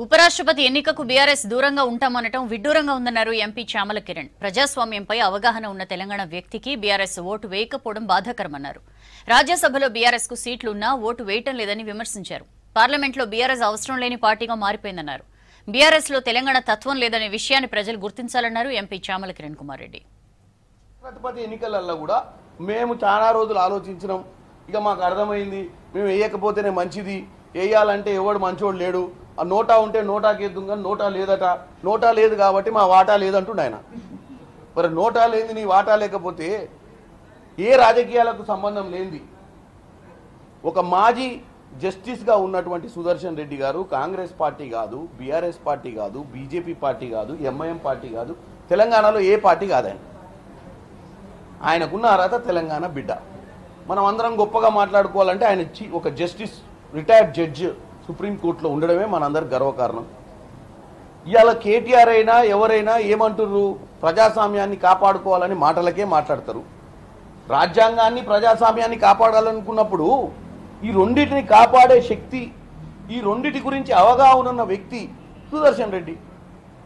ఉపరాష్ట్రపతి ఎన్నికకు బీఆర్ఎస్ దూరంగా ఉంటామనటం విడ్డూరంగా ఉందన్నారు ఎంపీ చామల కిరణ్. ప్రజాస్వామ్యంపై అవగాహన ఉన్న తెలంగాణ వ్యక్తికి బీఆర్ఎస్ ఓటు వేయకపోవడం బాధాకరమన్నారు. రాజ్యసభలో బీఆర్ఎస్ కు సీట్లున్నా ఓటు వేయటం లేదని విమర్శించారు. పార్లమెంట్లో బీఆర్ఎస్ అవసరం లేని పార్టీగా మారిపోయిందన్నారు. బీఆర్ఎస్ లో తెలంగాణ తత్వం లేదనే విషయాన్ని ప్రజలు గుర్తించాలన్నారు ఎంపీ చామల కిరణ్ కుమార్ రెడ్డి. ఉపరాష్ట్రపతి ఎన్నికలలో కూడా మేము చాలా రోజులు ఆలోచించినాం. ఇక మాకు అర్థమైంది, మేము వేయకపోతేనే మంచిది, వేయాలంటే ఎవడు మంచోడు లేడు, ఆ నోటా ఉంటే నోటాకి ఎద్దుం కానీ నోటా లేదట, నోటా లేదు కాబట్టి మా వాటా లేదంటుండే ఆయన. మరి నోటా లేని నీ వాటా లేకపోతే ఏ రాజకీయాలకు సంబంధం లేనిది ఒక మాజీ జస్టిస్గా ఉన్నటువంటి సుదర్శన్ రెడ్డి గారు కాంగ్రెస్ పార్టీ కాదు, బీఆర్ఎస్ పార్టీ కాదు, బీజేపీ పార్టీ కాదు, ఎంఐఎం పార్టీ కాదు, తెలంగాణలో ఏ పార్టీ కాదు. ఆయనకున్న అర్హత తెలంగాణ బిడ్డ. మనం అందరం గొప్పగా మాట్లాడుకోవాలంటే ఆయన ఒక జస్టిస్, రిటైర్డ్ జడ్జ్ సుప్రీంకోర్టులో ఉండడమే మనందరికి గర్వకారణం. ఇవాళ కేటీఆర్ అయినా ఎవరైనా ఏమంటుర్రు, ప్రజాస్వామ్యాన్ని కాపాడుకోవాలని మాటలకే మాట్లాడతారు. రాజ్యాంగాన్ని ప్రజాస్వామ్యాన్ని కాపాడాలనుకున్నప్పుడు ఈ రెండింటిని కాపాడే శక్తి, ఈ రెండింటి గురించి అవగాహన ఉన్న వ్యక్తి సుదర్శన్ రెడ్డి.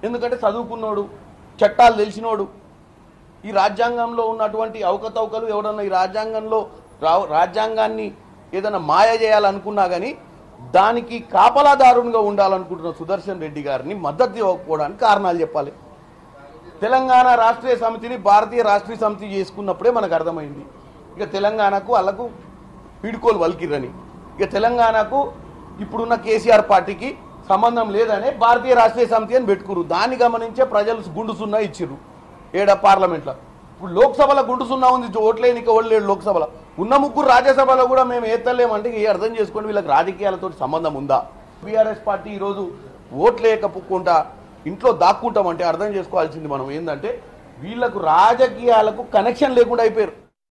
ఎందుకంటే చదువుకున్నోడు, చట్టాలు తెలిసినోడు. ఈ రాజ్యాంగంలో ఉన్నటువంటి అవకతవకలు ఎవడన్నా ఈ రాజ్యాంగాన్ని ఏదైనా మాయ చేయాలనుకున్నా కానీ దానికి కాపలాదారునిగా ఉండాలనుకుంటున్న సుదర్శన్ రెడ్డి గారిని మద్దతు ఇవ్వకపోవడానికి కారణాలు చెప్పాలి. తెలంగాణ రాష్ట్రీయ సమితిని భారతీయ రాష్ట్రీయ సమితి చేసుకున్నప్పుడే మనకు అర్థమైంది ఇక తెలంగాణకు వాళ్ళకు పీడుకోలు వలికిరని. ఇక తెలంగాణకు ఇప్పుడున్న కేసీఆర్ పార్టీకి సంబంధం లేదనే భారతీయ రాష్ట్రీయ సమితి అని పెట్టుకురు. దాన్ని గమనించే ప్రజలు గుండు సున్నా ఇచ్చిర్రు పార్లమెంట్లో. ఇప్పుడు లోక్సభలో గుండు సున్నా ఉంది, ఓట్లేని ఓట్లేడు. లోక్సభలో ఉన్న ముగ్గురు రాజ్యసభలో కూడా మేము ఏతలేమంటే అర్థం చేసుకోండి వీళ్ళకి రాజకీయాలతో సంబంధం ఉందా. బీఆర్ఎస్ పార్టీ ఈరోజు ఓట్లేకపోకుండా ఇంట్లో దాక్కుంటామంటే అర్థం చేసుకోవాల్సింది మనం ఏంటంటే వీళ్ళకు రాజకీయాలకు కనెక్షన్ లేకుండా అయిపోయారు.